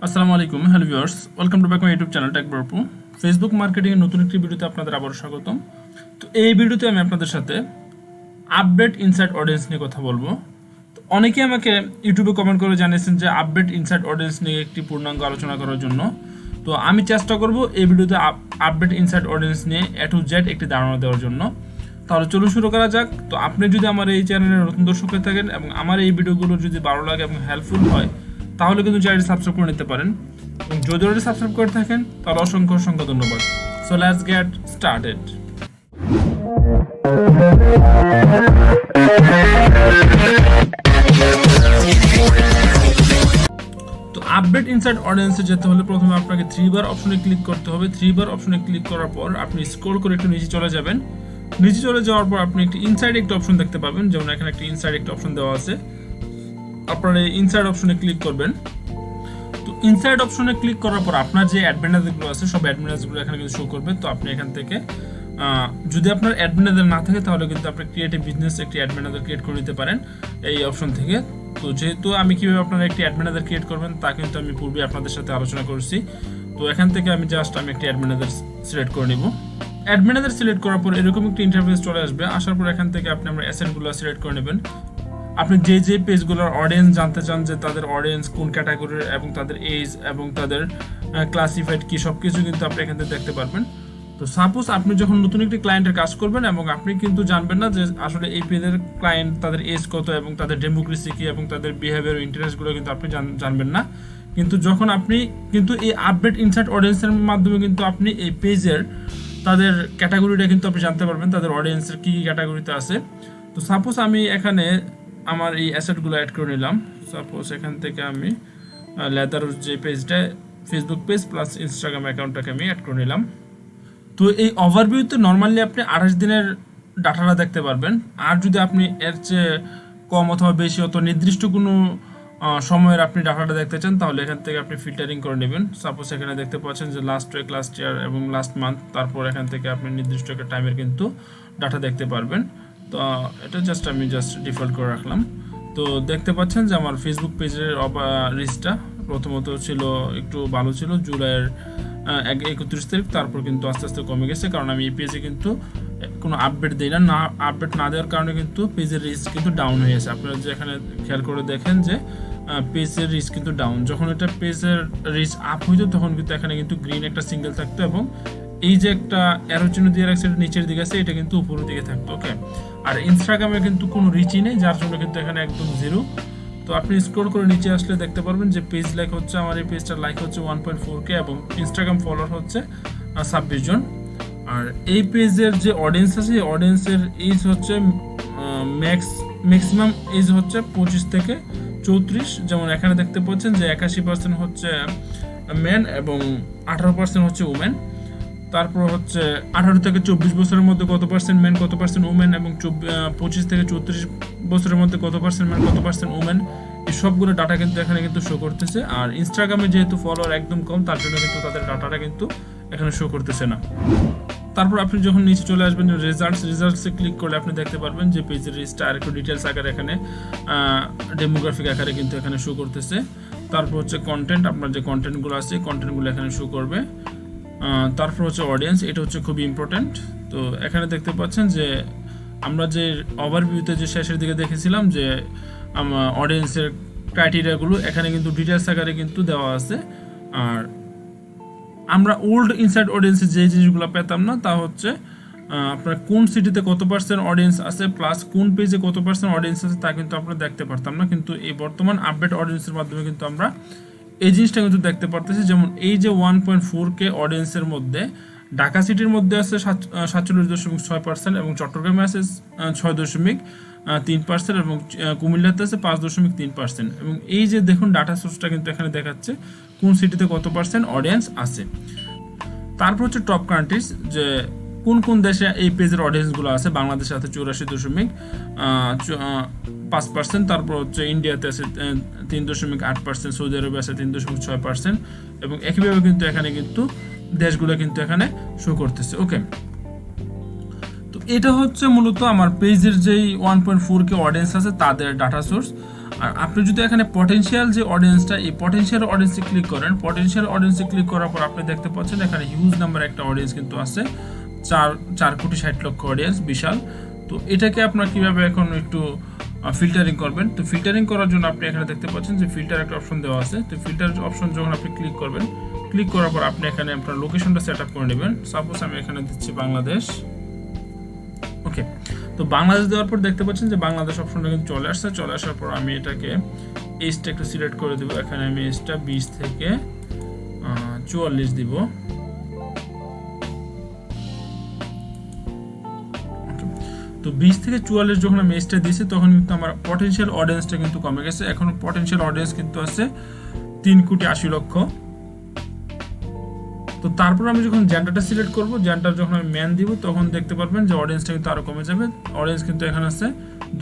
আসসালামু আলাইকুম, hello viewers, welcome to back my YouTube channel tech বারপু। ফেসবুক মার্কেটিং এর নতুন একটি ভিডিওতে আপনাদের আবারও স্বাগতম। তো এই ভিডিওতে আমি আপনাদের সাথে আপডেট ইনসাইট অডিয়েন্স নিয়ে কথা বলবো। তো অনেকেই আমাকে ইউটিউবে কমেন্ট করে জানিয়েছেন যে আপডেট ইনসাইট অডিয়েন্স নিয়ে একটি পূর্ণাঙ্গ আলোচনা করার জন্য। তো আমি চেষ্টা করব এই ভিডিওতে আপডেট ইনসাইট অডিয়েন্স নিয়ে এ টু জেড একটি ধারণা দেওয়ার জন্য। তাহলে চলুন শুরু করা যাক। তো আপনি যদি আমার এই চ্যানেলের নতুন দর্শক হয়ে থাকেন এবং আমার এই ভিডিওগুলো যদি ভালো লাগে এবং হেল্পফুল হয়, তাহলে কিন্তু চ্যানেলটি সাবস্ক্রাইব করে নিতে পারেন। এবং যদি অলরেডি সাবস্ক্রাইব করে থাকেন তাহলে অসংখ্য অসংখ্য ধন্যবাদ। So let's get started. তো আপডেট ইনসাইট অডিয়েন্সে যেতে হলে প্রথমে আপনাকে 3 বার অপশনে ক্লিক করতে হবে। 3 বার অপশনে ক্লিক করার পর আপনি স্ক্রল করে একটু নিচে চলে যাবেন। নিচে চলে যাওয়ার পর আপনি একটি ইনসাইড একটা অপশন দেখতে পাবেন, যেমন এখানে একটা ইনসাইড একটা অপশন দেওয়া আছে। আপনারা এই ইনসাইড অপশনে ক্লিক করবেন। তো ইনসাইড অপশনে ক্লিক করার পর আপনার যে অ্যাডভান্টেজগুলো আছে সব অ্যাডভান্টেজগুলো এখানে কিন্তু শো করবে। তো আপনি এখান থেকে যদি আপনার অ্যাডভান্টেজ না থাকে তাহলে কিন্তু আপনি ক্রিয়েটিভ বিজনেস একটি অ্যাডভান্টেজ ক্রিয়েট করে নিতে পারেন এই অপশন থেকে। তো যেহেতু আমি কিভাবে আপনারা একটি অ্যাডভান্টেজ ক্রিয়েট করবেন তা কিন্তু আমি পূর্বে আপনাদের সাথে আলোচনা করেছি। তো এখান থেকে আমি একটি অ্যাডভান্টেজ সিলেক্ট করে নিব। অ্যাডভান্টেজ সিলেক্ট করার পর এরকম একটি ইন্টারফেস চলে আসবে। আসার পর এখান থেকে আপনি আমরা অ্যাসেটগুলো সিলেক্ট করে নেবেন। আপনি যে পেজগুলোর অডিয়েন্স জানতে চান, যে তাদের অডিয়েন্স কোন ক্যাটাগরির এবং তাদের এজ এবং তাদের ক্লাসিফাইড কি, সব কিছু কিন্তু আপনি এখান থেকে দেখতে পারবেন। তো সাপোজ আপনি যখন নতুন একটি ক্লায়েন্টের কাজ করবেন এবং আপনি কিন্তু জানবেন না যে আসলে এই পেজের ক্লায়েন্ট তাদের এজ কত এবং তাদের ডেমোক্রেসি কি এবং তাদের বিহেভিয়ার ইন্টারেস্টগুলো কিন্তু আপনি জানবেন না। কিন্তু যখন আপনি কিন্তু এই আপডেট ইনসাইট অডিয়েন্সের মাধ্যমে কিন্তু আপনি এই পেজের তাদের ক্যাটাগরিটা কিন্তু আপনি জানতে পারবেন, তাদের অডিয়েন্সের কী কী ক্যাটাগরিতে আছে। তো সাপোজ আমি এখানে আমার এই অ্যাসেটগুলো অ্যাড করে নিলাম। সাপোজ এখান থেকে আমি লেদার যে পেজটা ফেসবুক পেজ প্লাস ইনস্টাগ্রাম অ্যাকাউন্টটাকে আমি অ্যাড করে নিলাম। তো এই ওভারভিউতে নর্মালি আপনি 28 দিনের ডাটাটা দেখতে পারবেন। আর যদি আপনি এর চেয়ে কম অথবা বেশি অত নির্দিষ্ট কোনো সময়ের আপনি ডাটাটা দেখতে চান তাহলে এখান থেকে আপনি ফিল্টারিং করে নেবেন। সাপোজ এখানে দেখতে পাচ্ছেন যে লাস্ট উইক, লাস্ট ইয়ার এবং লাস্ট মান্থ, তারপর এখান থেকে আপনি নির্দিষ্ট একটা টাইমের কিন্তু ডাটা দেখতে পারবেন। তো এটা আমি ডিফল্ট করে রাখলাম। তো দেখতে পাচ্ছেন যে আমার ফেসবুক পেজের রিচটা প্রথমত ছিল একটু ভালো ছিল জুলাইয়ের 31 তারিখ, তারপর কিন্তু আস্তে আস্তে কমে গেছে, কারণ আমি এই পেজে কিন্তু কোনো আপডেট দিই না। আপডেট না দেওয়ার কারণে কিন্তু পেজের রিচ কিন্তু ডাউন হয়ে গেছে। আপনারা যে এখানে খেয়াল করে দেখেন যে পেজের রিচ কিন্তু ডাউন। যখন এটা পেজের রিচ আপ হইতো তখন কিন্তু এখানে কিন্তু গ্রিন একটা সিঙ্গেল থাকতো এবং এই যে একটা অ্যারো চিহ্ন দিয়ে রাখছে নিচের দিকে আছে, এটা কিন্তু উপরের দিকে থাকতো। ওকে, আর ইনস্টাগ্রামে কিন্তু কোনো রিচই নেই, যার জন্য কিন্তু এখানে একদম জিরো। তো আপনি স্ক্রল করে নিচে আসলে দেখতে পারবেন যে পেজ লাইক হচ্ছে, আমার এই পেজটার লাইক হচ্ছে 1.4K এবং ইনস্টাগ্রাম ফলোয়ার হচ্ছে 26 জন। আর এই পেজের যে অডিয়েন্স আছে এই অডিয়েন্সের এজ হচ্ছে ম্যাক্সিমাম এজ হচ্ছে 25 থেকে 34। যেমন এখানে দেখতে পাচ্ছেন যে 81% হচ্ছে মেন এবং 18% হচ্ছে উমেন। তারপর হচ্ছে 18 থেকে 24 বছরের মধ্যে কত পার্সেন্ট মেন, কত পার্সেন্ট উমেন, এবং 25 থেকে 34 বছরের মধ্যে কত পার্সেন্ট মেন, কত পার্সেন্ট উমেন, এই সবগুলো ডাটা কিন্তু এখানে কিন্তু শো করতেছে। আর ইনস্টাগ্রামে যেহেতু ফলোয়ার একদম কম, তার জন্য কিন্তু তাদের ডাটাটা কিন্তু এখানে শো করতেছে না। তারপর আপনি যখন নিচে চলে আসবেন রেজাল্টসে ক্লিক করলে আপনি দেখতে পারবেন যে পেজের রিচটা আর একটু ডিটেলস আকারে এখানে ডেমোগ্রাফিক আকারে কিন্তু এখানে শো করতেছে। তারপর হচ্ছে কন্টেন্ট, আপনার যে কন্টেন্টগুলো আছে কন্টেন্টগুলো এখানে শো করবে। তারপর হচ্ছে অডিয়েন্স, এটা হচ্ছে খুবই ইম্পর্ট্যান্ট। তো এখানে দেখতে পাচ্ছেন যে আমরা যে ওভারভিউতে যে শেষের দিকে দেখেছিলাম যে অডিয়েন্সের ক্রাইটেরিয়াগুলো এখানে কিন্তু ডিটেলস আকারে কিন্তু দেওয়া আছে। আর আমরা ওল্ড ইনসাইড অডিয়েন্সে যে জিনিসগুলো পেতাম না তা হচ্ছে আপনার কোন সিটিতে কত পার্সেন্ট অডিয়েন্স আছে প্লাস কোন পেজে কত পার্সেন্ট অডিয়েন্স আছে তা কিন্তু আমরা দেখতে পারতাম না। কিন্তু এই বর্তমান আপডেট অডিয়েন্সের মাধ্যমে কিন্তু আমরা এই জিনিসটা কিন্তু দেখতে পারতেছি। যেমন এই যে 1.4K অডিয়েন্সের মধ্যে ঢাকা সিটির মধ্যে আছে 47.6% এবং চট্টগ্রামে আছে 6.3% এবং কুমিল্লাতে আছে 5.3%। এবং এই যে দেখুন ডাটা সোর্সটা কিন্তু এখানে দেখাচ্ছে কোন সিটিতে কত পার্সেন্ট অডিয়েন্স আছে। তারপর হচ্ছে টপ কান্ট্রিজ, যে কোন কোন দেশে এই পেজের অডিয়েন্সগুলো আছে। বাংলাদেশে আছে 84.5%, তারপর হচ্ছে ইন্ডিয়াতে আছে 3.8%, সৌদি আরবে আছে 3.6% এবং একইভাবে কিন্তু এখানে কিন্তু দেশগুলো কিন্তু এখানে শো করতেছে। ওকে, তো এটা হচ্ছে মূলত আমার পেজের যেই 1.4K অডিয়েন্স আছে তাদের ডাটা সোর্স। আর আপনি যদি এখানে পটেনশিয়াল যে অডিয়েন্সটা, এই পটেনশিয়াল অডিয়েন্সে ক্লিক করেন, পটেনশিয়াল অডিয়েন্সে ক্লিক করার পর আপনি দেখতে পাচ্ছেন এখানে হিউজ নাম্বার একটা অডিয়েন্স কিন্তু আছে, 4,60,00,000 অডিয়েন্স, বিশাল। তো এটাকে আপনার কিভাবে এখন একটু ফিল্টারিং করবেন, তো ফিল্টারিং করার জন্য আপনি এখানে দেখতে পাচ্ছেন যে ফিল্টার একটা অপশন দেওয়া আছে। তো ফিল্টার অপশন যখন আপনি ক্লিক করবেন, ক্লিক করার পর আপনি এখানে আপনার লোকেশনটা সেট আপ করে নেবেন। সাপোজ আমি এখানে দিচ্ছি বাংলাদেশ, ওকে। তো বাংলাদেশ দেওয়ার পর দেখতে পাচ্ছেন যে বাংলাদেশ অপশনটা কিন্তু চলে আসছে। চলে আসার পর আমি এটাকে এজটা একটু সিলেক্ট করে দেবো। এখানে আমি এজটা 20 থেকে 44 দিব। তো 20 থেকে 44 যখন আমি এজটা দিয়েছি তখন কিন্তু আমার পটেনশিয়াল অডিয়েন্সটা কিন্তু কমে গেছে। এখন পটেনশিয়াল অডিয়েন্স কিন্তু আছে 3,80,00,000। তো তারপর আমি যখন জেন্ডারটা সিলেক্ট করব, জেন্ডার যখন আমি ম্যান দিব তখন দেখতে পারবেন যে অডিয়েন্সটা কিন্তু আরো কমে যাবে। অডিয়েন্স কিন্তু এখানে আছে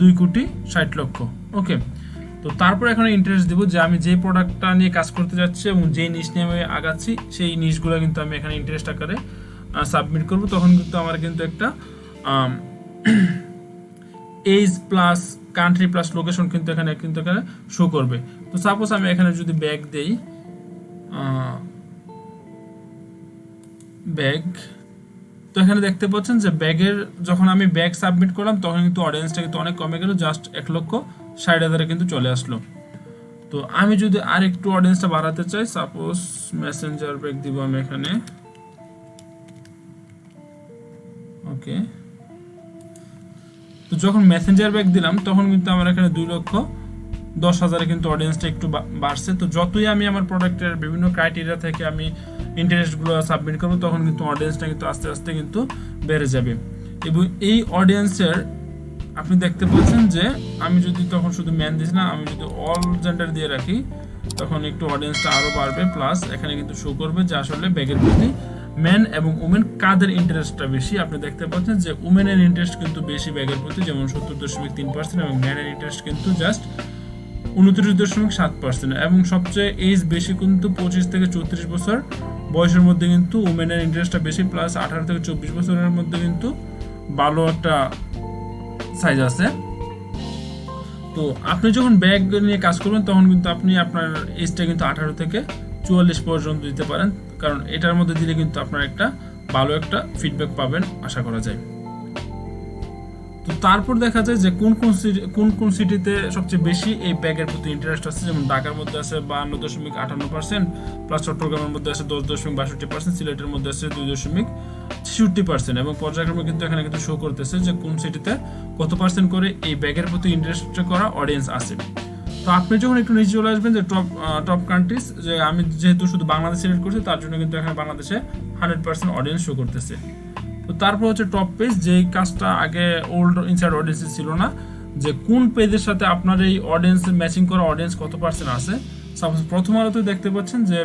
2,60,00,000, ওকে। তো তারপর এখানে ইন্টারেস্ট দিব যে আমি যে প্রোডাক্টটা নিয়ে কাজ করতে যাচ্ছি এবং যে নিশ নিয়ে আমি আগাচ্ছি সেই নিশগুলো কিন্তু আমি এখানে ইন্টারেস্ট আকারে সাবমিট করব। তখন কিন্তু আমার কিন্তু একটা age plus country plus location কিন্তু এখানে শো করবে। তো সাপোজ আমি এখানে যদি ব্যাগ দেই, ব্যাগ, তো এখানে দেখতে পাচ্ছেন যে ব্যাগের যখন আমি ব্যাগ সাবমিট করলাম তখন কিন্তু অডিয়েন্সটা কিন্তু অনেক কমে গেল, জাস্ট 1,60,000 কিন্তু চলে আসলো। তো আমি যদি আর একটু অডিয়েন্সটা বাড়াতে চাই, সাপোজ মেসেঞ্জার ব্যাগ দিব আমি এখানে, ওকে। তো যখন মেসেঞ্জার ব্যাগ দিলাম তখন কিন্তু আমার এখানে 2,10,000 কিন্তু অডিয়েন্সটা একটু বাড়ছে। তো যতই আমি আমার প্রোডাক্টের বিভিন্ন ক্রাইটেরিয়া থেকে আমি ইন্টারেস্টগুলো সাবমিট করবো তখন কিন্তু অডিয়েন্সটা কিন্তু আস্তে আস্তে কিন্তু বেড়ে যাবে। এবং এই অডিয়েন্সের আপনি দেখতে পাচ্ছেন যে আমি যদি তখন শুধু ম্যান দিস না, আমি যদি অল জেন্ডার দিয়ে রাখি তখন একটু অডিয়েন্সটা আরও বাড়বে। প্লাস এখানে কিন্তু শো করবে যে আসলে ব্যাগের প্রতি ম্যান এবং উমেন কাদের ইন্টারেস্টটা বেশি। আপনি দেখতে পাচ্ছেন যে উমেনের ইন্টারেস্ট কিন্তু বেশি ব্যাগের প্রতি, যেমন 70.3%, এবং ম্যানের ইন্টারেস্ট কিন্তু জাস্ট 29.7%। এবং সবচেয়ে এজ বেশি কিন্তু 25 থেকে 34 বছর বয়সের মধ্যে কিন্তু উমেনের ইন্টারেস্টটা বেশি। প্লাস 18 থেকে 24 বছরের মধ্যে কিন্তু ভালো একটা সাইজ আছে। তো আপনি যখন ব্যাগ নিয়ে কাজ করবেন তখন কিন্তু আপনি আপনার এজটা কিন্তু 18 থেকে 44 পর্যন্ত দিতে পারেন, কারণ এটার মধ্যে দিলে কিন্তু আপনার একটা ভালো একটা ফিডব্যাক পাবেন আশা করা যায়। তো তারপর দেখা যায় যে কোন কোন সিটিতে সবচেয়ে বেশি এই ব্যাগের প্রতি ইন্টারেস্ট আছে। যেমন ঢাকার মধ্যে আছে 52.58%, প্লাস চট্টগ্রামের মধ্যে আছে 10.62%, সিলেটের মধ্যে আছে 2.63%, এবং পর্যায়ক্রমে কিন্তু এখানে কিন্তু শো করতেছে যে কোন সিটিতে কত পার্সেন্ট করে এই ব্যাগের প্রতি ইন্টারেস্ট করা অডিয়েন্স আছে। তো আপনি যখন একটু নিচে চলে আসবেন যে টপ কান্ট্রিজ, যে আমি যেহেতু শুধু বাংলাদেশ সিলেক্ট করছি তার জন্য কিন্তু এখানে বাংলাদেশে 100% অডিয়েন্স শো করতেছে। তো তারপর হচ্ছে টপ পেজ, যেই কাজটা আগে ওল্ড ইনসাইড অডিয়েন্সে ছিল না, যে কোন পেজের সাথে আপনার এই অডিয়েন্স ম্যাচিং করা অডিয়েন্স কত পার্সেন্ট আছে। সাপোজ প্রথম আলোতে দেখতে পাচ্ছেন যে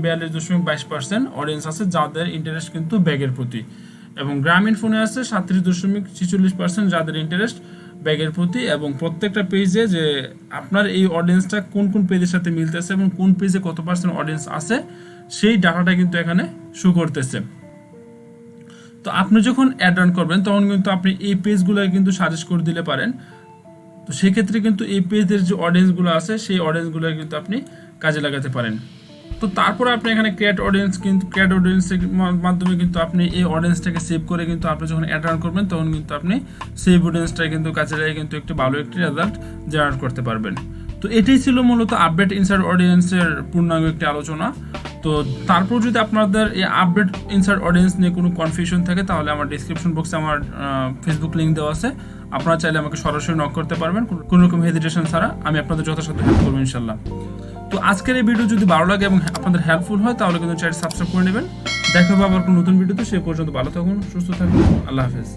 42.22% অডিয়েন্স আছে যাদের ইন্টারেস্ট কিন্তু ব্যাগের প্রতি, এবং গ্রামীণ ফোনে আছে 37.46% যাদের ইন্টারেস্ট ব্যাগের প্রতি। এবং প্রত্যেকটা পেজে যে আপনার এই অডিয়েন্সটা কোন কোন পেজের সাথে মিলতেছে এবং কোন পেজে কত পার্সেন্ট অডিয়েন্স আছে সেই ডাটাটা কিন্তু এখানে শো করতেছে। তো আপনি যখন অ্যাড রান করবেন তখন কিন্তু আপনি এই পেজগুলো কিন্তু সাজেস্ট করে দিলে পারেন। তো সেক্ষেত্রে কিন্তু এই পেজের যে অডিয়েন্সগুলো আছে সেই অডিয়েন্সগুলো কিন্তু আপনি কাজে লাগাতে পারেন। তো তারপরে আপনি এখানে ক্রিয়েট অডিয়েন্সের মাধ্যমে কিন্তু আপনি এই অডিয়েন্সটাকে সেভ করে কিন্তু আপনি যখন অ্যাড রান করবেন তখন কিন্তু আপনি সেভ অডিয়েন্সটা কিন্তু কাজে লাগিয়ে কিন্তু একটি ভালো একটি রেজাল্ট জেনারেট করতে পারবেন। তো এটাই ছিল মূলত আপডেট ইনসাইড অডিয়েন্সের পূর্ণাঙ্গ একটি আলোচনা। তো তারপর যদি আপনাদের এই আপডেট ইনসাইড অডিয়েন্স নিয়ে কোনো কনফিউশন থাকে তাহলে আমার ডিসক্রিপশন বক্সে আমার ফেসবুক লিঙ্ক দেওয়া আছে, আপনারা চাইলে আমাকে সরাসরি নক করতে পারবেন কোনো রকম হেজিটেশন ছাড়া। আমি আপনাদের যথাসাধ্য হেল্প করবো ইনশাল্লাহ। তো আজকের এই ভিডিও যদি ভালো লাগে এবং আপনাদের হেল্পফুল হয় তাহলে কিন্তু চ্যানেল সাবস্ক্রাইব করে নেবেন। দেখা হবে আবার কোনো নতুন ভিডিওতে। সে পর্যন্ত ভালো থাকুন, সুস্থ থাকুন, আল্লাহ হাফেজ।